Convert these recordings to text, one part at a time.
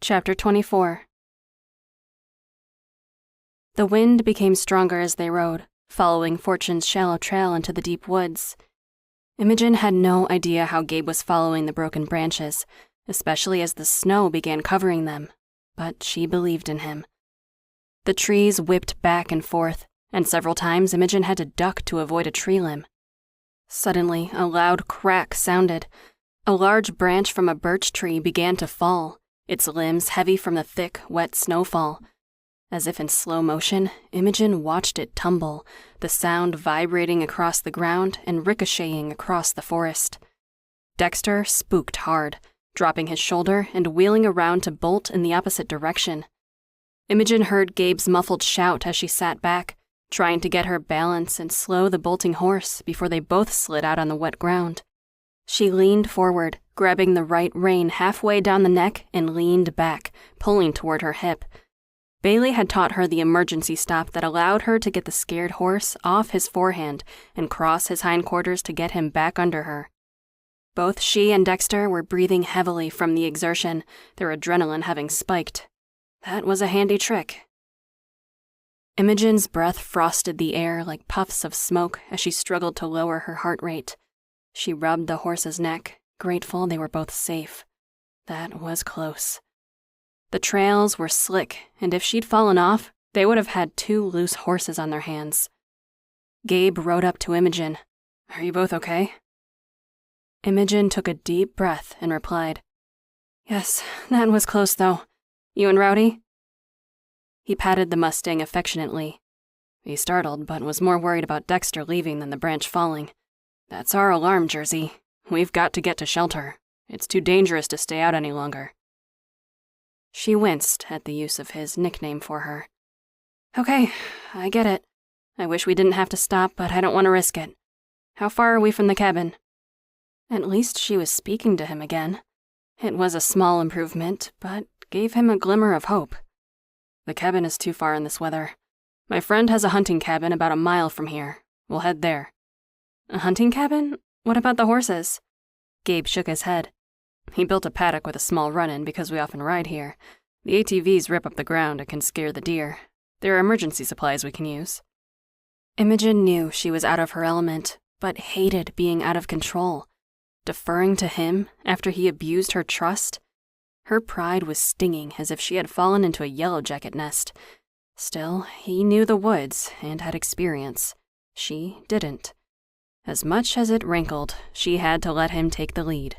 Chapter 24. The wind became stronger as they rode, following Fortune's shallow trail into the deep woods. Imogen had no idea how Gabe was following the broken branches, especially as the snow began covering them, but she believed in him. The trees whipped back and forth, and several times Imogen had to duck to avoid a tree limb. Suddenly, a loud crack sounded. A large branch from a birch tree began to fall, its limbs heavy from the thick, wet snowfall. As if in slow motion, Imogen watched it tumble, the sound vibrating across the ground and ricocheting across the forest. Dexter spooked hard, dropping his shoulder and wheeling around to bolt in the opposite direction. Imogen heard Gabe's muffled shout as she sat back, trying to get her balance and slow the bolting horse before they both slid out on the wet ground. She leaned forward, grabbing the right rein halfway down the neck and leaned back, pulling toward her hip. Bailey had taught her the emergency stop that allowed her to get the scared horse off his forehand and cross his hindquarters to get him back under her. Both she and Dexter were breathing heavily from the exertion, their adrenaline having spiked. That was a handy trick. Imogen's breath frosted the air like puffs of smoke as she struggled to lower her heart rate. She rubbed the horse's neck, grateful they were both safe. That was close. The trails were slick, and if she'd fallen off, they would have had 2 loose horses on their hands. Gabe rode up to Imogen. "Are you both okay?" Imogen took a deep breath and replied, "Yes, that was close though. You and Rowdy?" He patted the Mustang affectionately. He startled, but was more worried about Dexter leaving than the branch falling. "That's our alarm, Jersey. We've got to get to shelter. It's too dangerous to stay out any longer." She winced at the use of his nickname for her. "Okay, I get it. I wish we didn't have to stop, but I don't want to risk it. How far are we from the cabin?" At least she was speaking to him again. It was a small improvement, but gave him a glimmer of hope. "The cabin is too far in this weather. My friend has a hunting cabin about a mile from here. We'll head there." "A hunting cabin? What about the horses?" Gabe shook his head. "He built a paddock with a small run-in because we often ride here. The ATVs rip up the ground and can scare the deer. There are emergency supplies we can use." Imogen knew she was out of her element, but hated being out of control. Deferring to him after he abused her trust? Her pride was stinging as if she had fallen into a yellow jacket nest. Still, he knew the woods and had experience. She didn't. As much as it rankled, she had to let him take the lead.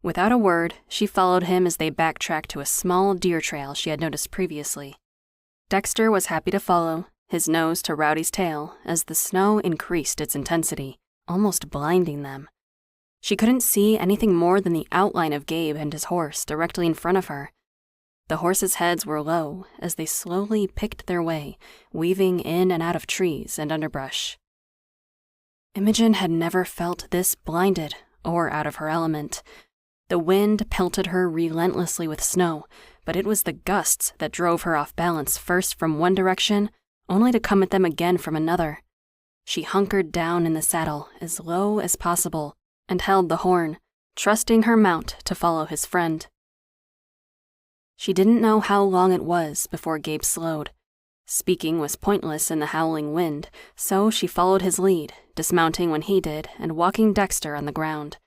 Without a word, she followed him as they backtracked to a small deer trail she had noticed previously. Dexter was happy to follow, his nose to Rowdy's tail, as the snow increased its intensity, almost blinding them. She couldn't see anything more than the outline of Gabe and his horse directly in front of her. The horses' heads were low as they slowly picked their way, weaving in and out of trees and underbrush. Imogen had never felt this blinded or out of her element. The wind pelted her relentlessly with snow, but it was the gusts that drove her off balance first from one direction, only to come at them again from another. She hunkered down in the saddle as low as possible and held the horn, trusting her mount to follow his friend. She didn't know how long it was before Gabe slowed. Speaking was pointless in the howling wind, so she followed his lead, dismounting when he did and walking Dexter on the ground.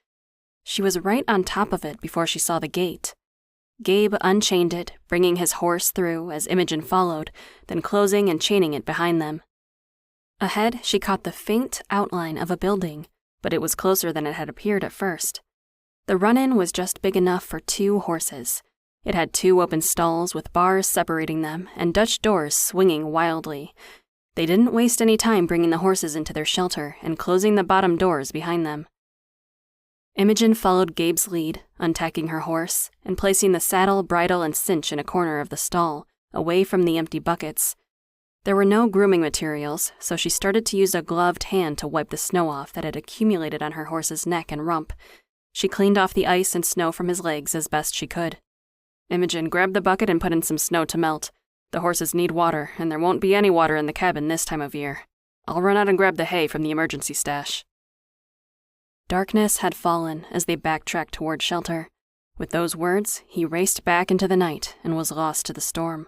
She was right on top of it before she saw the gate. Gabe unchained it, bringing his horse through as Imogen followed, then closing and chaining it behind them. Ahead, she caught the faint outline of a building, but it was closer than it had appeared at first. The run-in was just big enough for 2 horses. It had 2 open stalls with bars separating them and Dutch doors swinging wildly. They didn't waste any time bringing the horses into their shelter and closing the bottom doors behind them. Imogen followed Gabe's lead, untacking her horse and placing the saddle, bridle, and cinch in a corner of the stall, away from the empty buckets. There were no grooming materials, so she started to use a gloved hand to wipe the snow off that had accumulated on her horse's neck and rump. She cleaned off the ice and snow from his legs as best she could. "Imogen, grab the bucket and put in some snow to melt. The horses need water, and there won't be any water in the cabin this time of year. I'll run out and grab the hay from the emergency stash." Darkness had fallen as they backtracked toward shelter. With those words, he raced back into the night and was lost to the storm.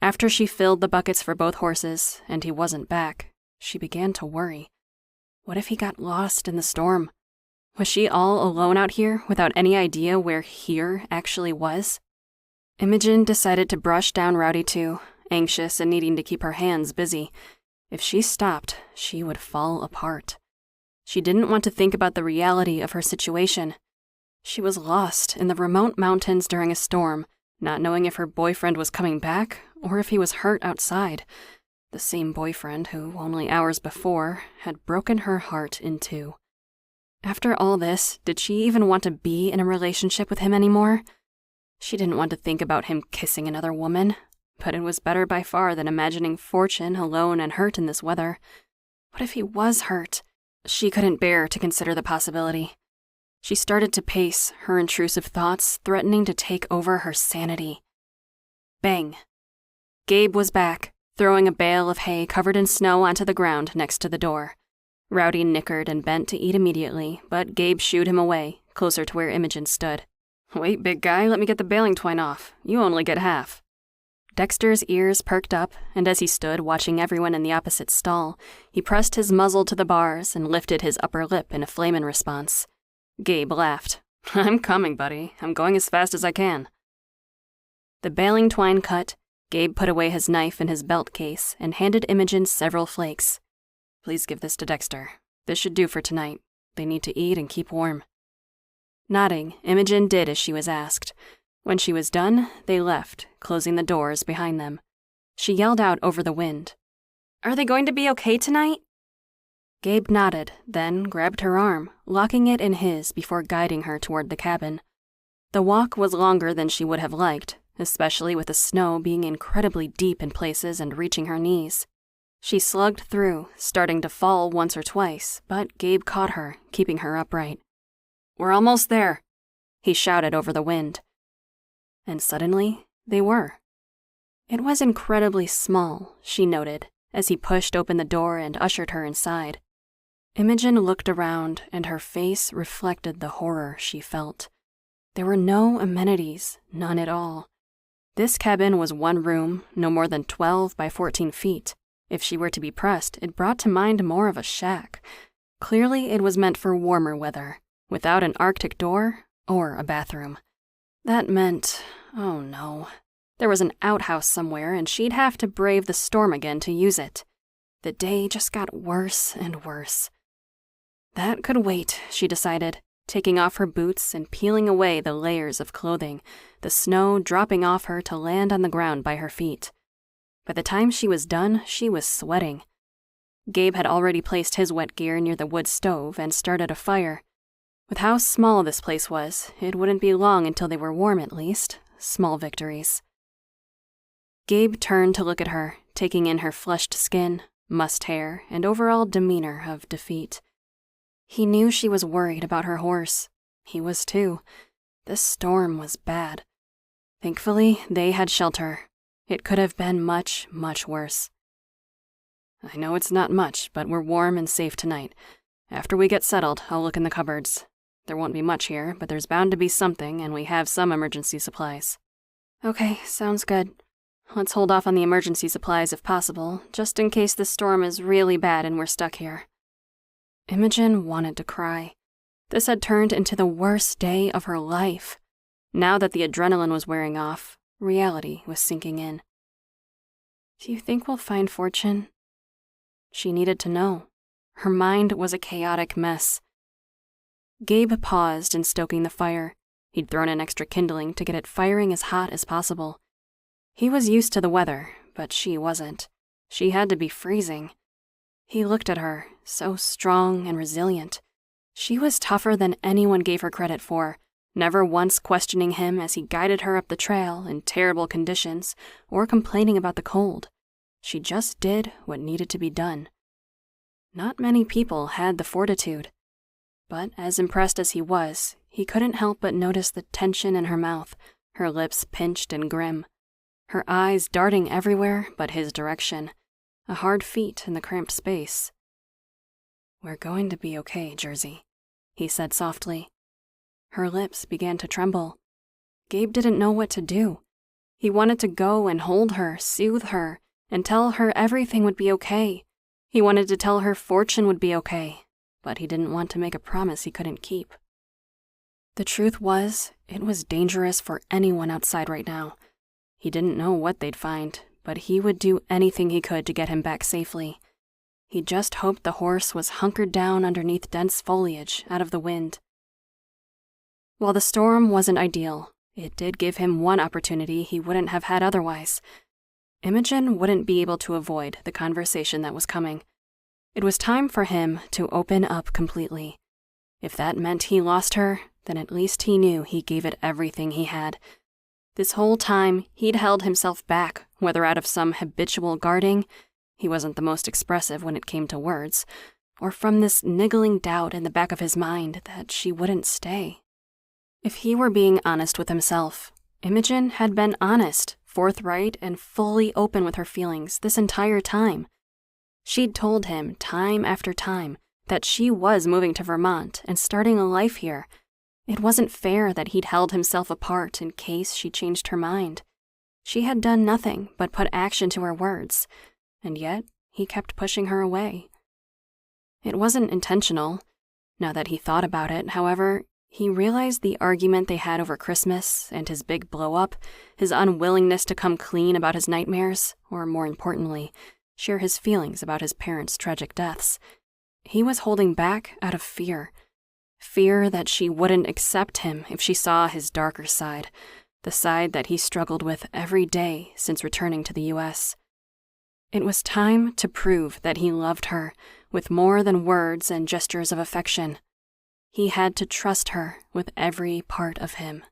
After she filled the buckets for both horses, and he wasn't back, she began to worry. What if he got lost in the storm? Was she all alone out here without any idea where here actually was? Imogen decided to brush down Rowdy too, anxious and needing to keep her hands busy. If she stopped, she would fall apart. She didn't want to think about the reality of her situation. She was lost in the remote mountains during a storm, not knowing if her boyfriend was coming back or if he was hurt outside. The same boyfriend who, only hours before, had broken her heart in two. After all this, did she even want to be in a relationship with him anymore? She didn't want to think about him kissing another woman, but it was better by far than imagining Fortune alone and hurt in this weather. What if he was hurt? She couldn't bear to consider the possibility. She started to pace, her intrusive thoughts threatening to take over her sanity. Bang! Gabe was back, throwing a bale of hay covered in snow onto the ground next to the door. Rowdy nickered and bent to eat immediately, but Gabe shooed him away, closer to where Imogen stood. "Wait, big guy, let me get the baling twine off. You only get half." Dexter's ears perked up, and as he stood watching everyone in the opposite stall, he pressed his muzzle to the bars and lifted his upper lip in a flame in response. Gabe laughed. "I'm coming, buddy. I'm going as fast as I can." The baling twine cut, Gabe put away his knife in his belt case and handed Imogen several flakes. "Please give this to Dexter. This should do for tonight. They need to eat and keep warm." Nodding, Imogen did as she was asked. When she was done, they left, closing the doors behind them. She yelled out over the wind, "Are they going to be okay tonight?" Gabe nodded, then grabbed her arm, locking it in his before guiding her toward the cabin. The walk was longer than she would have liked, especially with the snow being incredibly deep in places and reaching her knees. She slugged through, starting to fall once or twice, but Gabe caught her, keeping her upright. "We're almost there," he shouted over the wind. And suddenly, they were. It was incredibly small, she noted, as he pushed open the door and ushered her inside. Imogen looked around, and her face reflected the horror she felt. There were no amenities, none at all. This cabin was one room, no more than 12 by 14 feet. If she were to be pressed, it brought to mind more of a shack. Clearly, it was meant for warmer weather, without an Arctic door or a bathroom. That meant, oh no, there was an outhouse somewhere and she'd have to brave the storm again to use it. The day just got worse and worse. That could wait, she decided, taking off her boots and peeling away the layers of clothing, the snow dropping off her to land on the ground by her feet. By the time she was done, she was sweating. Gabe had already placed his wet gear near the wood stove and started a fire. With how small this place was, it wouldn't be long until they were warm at least. Small victories. Gabe turned to look at her, taking in her flushed skin, mussed hair, and overall demeanor of defeat. He knew she was worried about her horse. He was too. This storm was bad. Thankfully, they had shelter. It could have been much, much worse. "I know it's not much, but we're warm and safe tonight. After we get settled, I'll look in the cupboards. There won't be much here, but there's bound to be something, and we have some emergency supplies." "Okay, sounds good. Let's hold off on the emergency supplies if possible, just in case the storm is really bad and we're stuck here." Imogen wanted to cry. This had turned into the worst day of her life. Now that the adrenaline was wearing off, reality was sinking in. "Do you think we'll find Fortune?" She needed to know. Her mind was a chaotic mess. Gabe paused in stoking the fire. He'd thrown in extra kindling to get it firing as hot as possible. He was used to the weather, but she wasn't. She had to be freezing. He looked at her, so strong and resilient. She was tougher than anyone gave her credit for, never once questioning him as he guided her up the trail in terrible conditions or complaining about the cold. She just did what needed to be done. Not many people had the fortitude. But as impressed as he was, he couldn't help but notice the tension in her mouth, her lips pinched and grim, her eyes darting everywhere but his direction, a hard feat in the cramped space. "We're going to be okay, Jersey," he said softly. Her lips began to tremble. Gabe didn't know what to do. He wanted to go and hold her, soothe her, and tell her everything would be okay. He wanted to tell her Fortune would be okay, but he didn't want to make a promise he couldn't keep. The truth was, it was dangerous for anyone outside right now. He didn't know what they'd find, but he would do anything he could to get him back safely. He just hoped the horse was hunkered down underneath dense foliage out of the wind. While the storm wasn't ideal, it did give him one opportunity he wouldn't have had otherwise. Imogen wouldn't be able to avoid the conversation that was coming. It was time for him to open up completely. If that meant he lost her, then at least he knew he gave it everything he had. This whole time, he'd held himself back, whether out of some habitual guarding — he wasn't the most expressive when it came to words — or from this niggling doubt in the back of his mind that she wouldn't stay. If he were being honest with himself, Imogen had been honest, forthright, and fully open with her feelings this entire time. She'd told him time after time that she was moving to Vermont and starting a life here. It wasn't fair that he'd held himself apart in case she changed her mind. She had done nothing but put action to her words, and yet he kept pushing her away. It wasn't intentional. Now that he thought about it, however, he realized the argument they had over Christmas and his big blow-up, his unwillingness to come clean about his nightmares, or more importantly, share his feelings about his parents' tragic deaths. He was holding back out of fear. Fear that she wouldn't accept him if she saw his darker side, the side that he struggled with every day since returning to the U.S. It was time to prove that he loved her with more than words and gestures of affection. He had to trust her with every part of him.